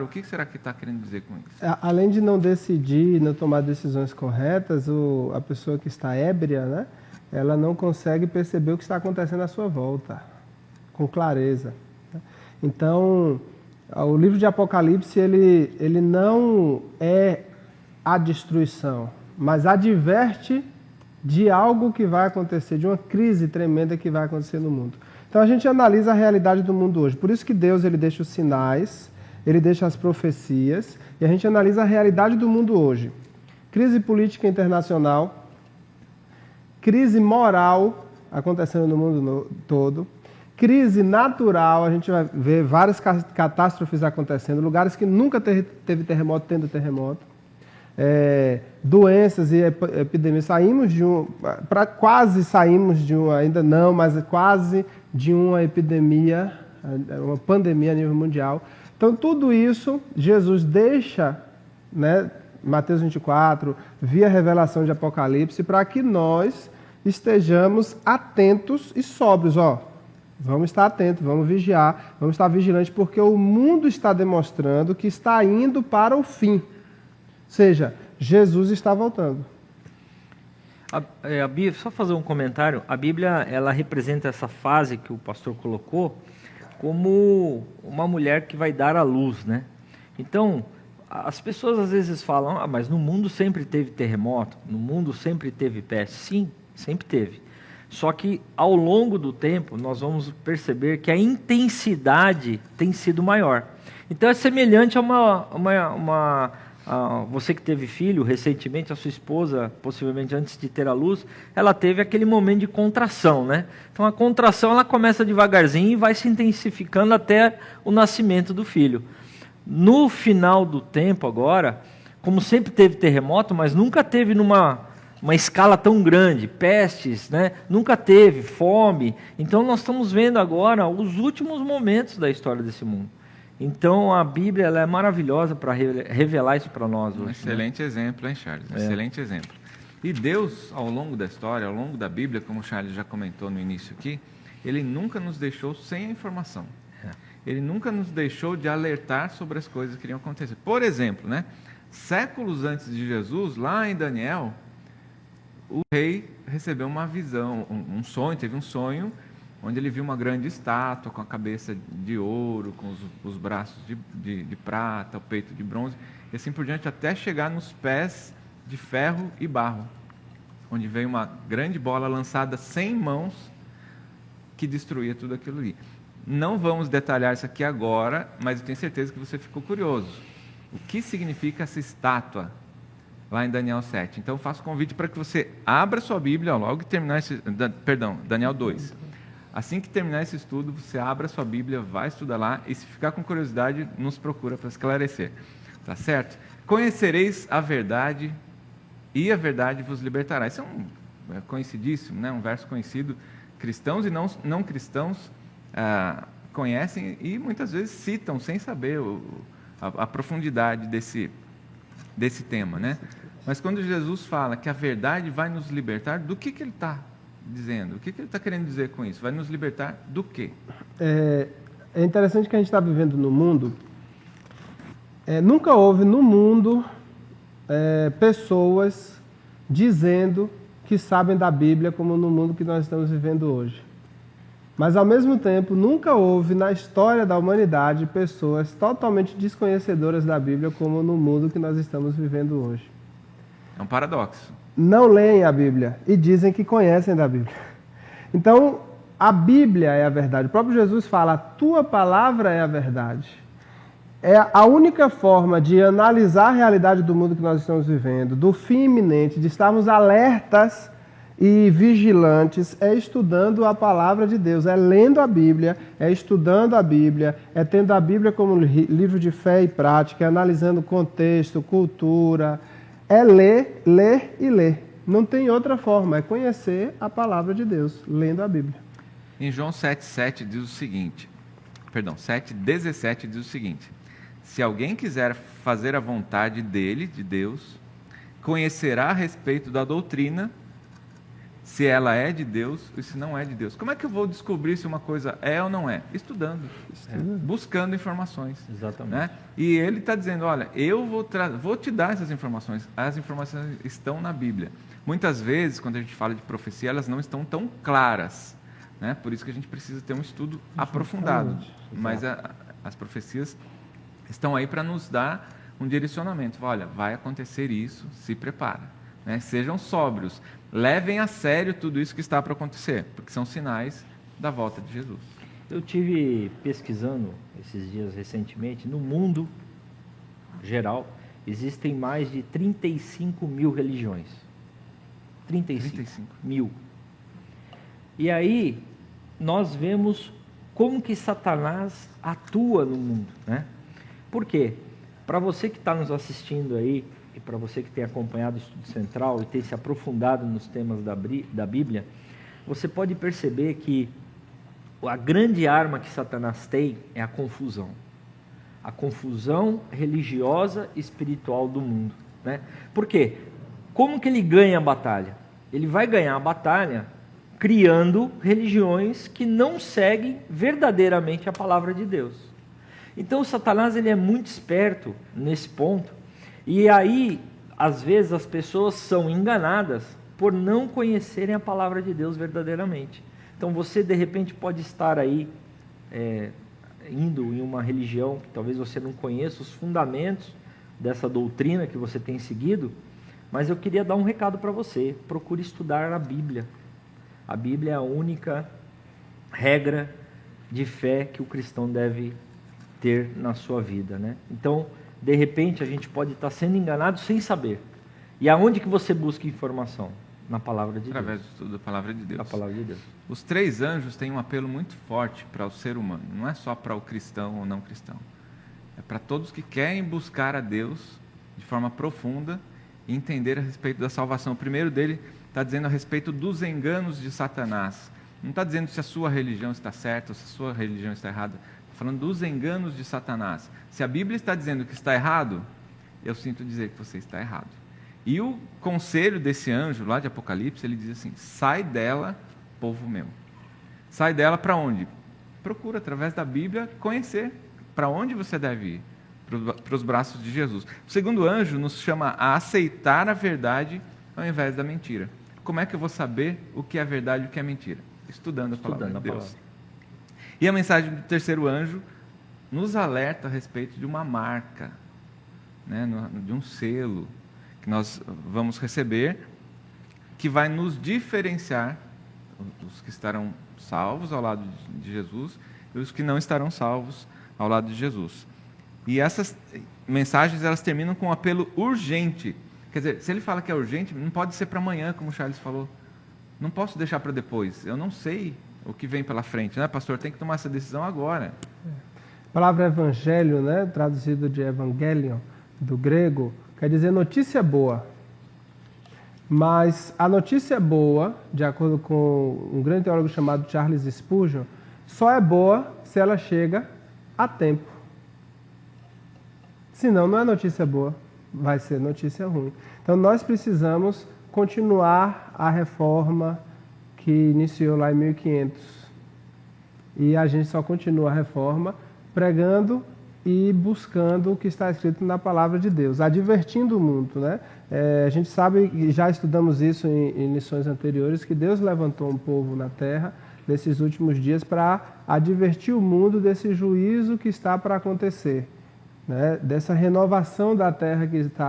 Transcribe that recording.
O que será que está querendo dizer com isso? Além de não decidir, não tomar decisões corretas, a pessoa que está ébria, né, ela não consegue perceber o que está acontecendo à sua volta, com clareza. Então, o livro de Apocalipse, ele não é a destruição, mas adverte de algo que vai acontecer, de uma crise tremenda que vai acontecer no mundo. Então, a gente analisa a realidade do mundo hoje. Por isso que Deus ele deixa os sinais, ele deixa as profecias, e a gente analisa a realidade do mundo hoje. Crise política internacional, crise moral acontecendo no mundo todo, crise natural, a gente vai ver várias catástrofes acontecendo, lugares que nunca teve terremoto, tendo terremoto, doenças e epidemias. Quase saímos de uma, ainda não, mas quase de uma epidemia, uma pandemia a nível mundial. Então, tudo isso, Jesus deixa, né, Mateus 24, via revelação de Apocalipse, para que nós estejamos atentos e sóbrios. Vamos estar atentos, vamos vigiar, vamos estar vigilantes, porque o mundo está demonstrando que está indo para o fim. Ou seja, Jesus está voltando. A Bíblia, só fazer um comentário, a Bíblia ela representa essa fase que o pastor colocou como uma mulher que vai dar à luz, né? Então, as pessoas às vezes falam, mas no mundo sempre teve terremoto, no mundo sempre teve peste. Sim, sempre teve. Só que ao longo do tempo nós vamos perceber que a intensidade tem sido maior. Então é semelhante a você que teve filho recentemente, a sua esposa, possivelmente antes de ter a luz, ela teve aquele momento de contração, né? Então a contração ela começa devagarzinho e vai se intensificando até o nascimento do filho. No final do tempo agora, como sempre teve terremoto, mas nunca teve numa escala tão grande, pestes, né? Nunca teve fome. Então nós estamos vendo agora os últimos momentos da história desse mundo. Então a Bíblia ela é maravilhosa para revelar isso para nós hoje. Um excelente exemplo, hein, Charles? Excelente exemplo. E Deus, ao longo da história, ao longo da Bíblia, como o Charles já comentou no início aqui, Ele nunca nos deixou sem a informação. Ele nunca nos deixou de alertar sobre as coisas que iriam acontecer. Por exemplo, né, séculos antes de Jesus, lá em Daniel, o rei recebeu uma visão, um sonho, teve um sonho, onde ele viu uma grande estátua com a cabeça de ouro, com os braços de prata, o peito de bronze, e assim por diante, até chegar nos pés de ferro e barro, onde veio uma grande bola lançada sem mãos, que destruía tudo aquilo ali. Não vamos detalhar isso aqui agora, mas eu tenho certeza que você ficou curioso. O que significa essa estátua lá em Daniel 7? Então eu faço convite para que você abra sua Bíblia, logo que terminar Daniel 2. Assim que terminar esse estudo, você abra sua Bíblia, vai estudar lá, e se ficar com curiosidade, nos procura para esclarecer. Tá certo? Conhecereis a verdade, e a verdade vos libertará. Isso é conhecidíssimo, né? Um verso conhecido. Cristãos e não cristãos conhecem e muitas vezes citam, sem saber a profundidade desse tema, né? Mas quando Jesus fala que a verdade vai nos libertar, do que ele está dizendo? O que ele está querendo dizer com isso? Vai nos libertar do quê? É interessante que a gente está vivendo no mundo. Nunca houve no mundo pessoas dizendo que sabem da Bíblia como no mundo que nós estamos vivendo hoje. Mas, ao mesmo tempo, nunca houve na história da humanidade pessoas totalmente desconhecedoras da Bíblia como no mundo que nós estamos vivendo hoje. É um paradoxo. Não leem a Bíblia e dizem que conhecem da Bíblia. Então, a Bíblia é a verdade. O próprio Jesus fala, a tua palavra é a verdade. É a única forma de analisar a realidade do mundo que nós estamos vivendo, do fim iminente, de estarmos alertas e vigilantes, é estudando a palavra de Deus, é lendo a Bíblia, é estudando a Bíblia, é tendo a Bíblia como livro de fé e prática, é analisando contexto, cultura, é ler, ler e ler. Não tem outra forma, é conhecer a palavra de Deus, lendo a Bíblia. Em João 7,17 diz o seguinte, 7,17 diz o seguinte, se alguém quiser fazer a vontade dele, de Deus, conhecerá a respeito da doutrina se ela é de Deus ou se não é de Deus. Como é que eu vou descobrir se uma coisa é ou não é? Estudando, buscando informações. Exatamente. Né? E ele está dizendo, olha, eu vou te dar essas informações. As informações estão na Bíblia. Muitas vezes, quando a gente fala de profecia, elas não estão tão claras. Né? Por isso que a gente precisa ter um estudo aprofundado. Mas as profecias estão aí para nos dar um direcionamento. Olha, vai acontecer isso, se prepara. Né? Sejam sóbrios, levem a sério tudo isso que está para acontecer, porque são sinais da volta de Jesus. Eu tive pesquisando esses dias recentemente, no mundo geral, existem mais de 35 mil religiões. 35 mil. E aí, nós vemos como que Satanás atua no mundo, né? Por quê? Para você que está nos assistindo aí, e para você que tem acompanhado o Estudo Central e tem se aprofundado nos temas da Bíblia, você pode perceber que a grande arma que Satanás tem é a confusão. A confusão religiosa e espiritual do mundo, né? Por quê? Como que ele ganha a batalha? Ele vai ganhar a batalha criando religiões que não seguem verdadeiramente a palavra de Deus. Então o Satanás ele é muito esperto nesse ponto, e aí às vezes as pessoas são enganadas por não conhecerem a palavra de Deus verdadeiramente. Então você de repente pode estar aí indo em uma religião que talvez você não conheça os fundamentos dessa doutrina que você tem seguido, mas eu queria dar um recado para você: procure estudar a Bíblia. A Bíblia é a única regra de fé que o cristão deve ter na sua vida, né? Então, de repente, a gente pode estar sendo enganado sem saber. E aonde que você busca informação? Na palavra de Deus. Através do estudo da palavra de Deus. Na palavra de Deus. Os 3 anjos têm um apelo muito forte para o ser humano. Não é só para o cristão ou não cristão. É para todos que querem buscar a Deus de forma profunda e entender a respeito da salvação. O primeiro dele está dizendo a respeito dos enganos de Satanás. Não está dizendo se a sua religião está certa ou se a sua religião está errada. Está falando dos enganos de Satanás. Se a Bíblia está dizendo que está errado, eu sinto dizer que você está errado. E o conselho desse anjo lá de Apocalipse, ele diz assim: sai dela, povo meu. Sai dela para onde? Procura, através da Bíblia, conhecer para onde você deve ir. Para os braços de Jesus. O segundo anjo nos chama a aceitar a verdade ao invés da mentira. Como é que eu vou saber o que é verdade e o que é mentira? Estudando a palavra de Deus. E a mensagem do terceiro anjo nos alerta a respeito de uma marca, né, de um selo que nós vamos receber, que vai nos diferenciar, os que estarão salvos ao lado de Jesus e os que não estarão salvos ao lado de Jesus. E essas mensagens, elas terminam com um apelo urgente. Quer dizer, se ele fala que é urgente, não pode ser para amanhã, como o Charles falou. Não posso deixar para depois. Eu não sei o que vem pela frente, né, pastor? Tem que tomar essa decisão agora. A palavra evangelho, né, traduzido de evangelion, do grego, quer dizer notícia boa. Mas a notícia boa, de acordo com um grande teólogo chamado Charles Spurgeon, só é boa se ela chega a tempo. Senão, não é notícia boa, vai ser notícia ruim. Então, nós precisamos continuar a reforma que iniciou lá em 1500. E a gente só continua a reforma pregando e buscando o que está escrito na palavra de Deus, advertindo o mundo, né? A gente sabe, e já estudamos isso em lições anteriores, que Deus levantou um povo na terra nesses últimos dias para advertir o mundo desse juízo que está para acontecer, né? Dessa renovação da terra que está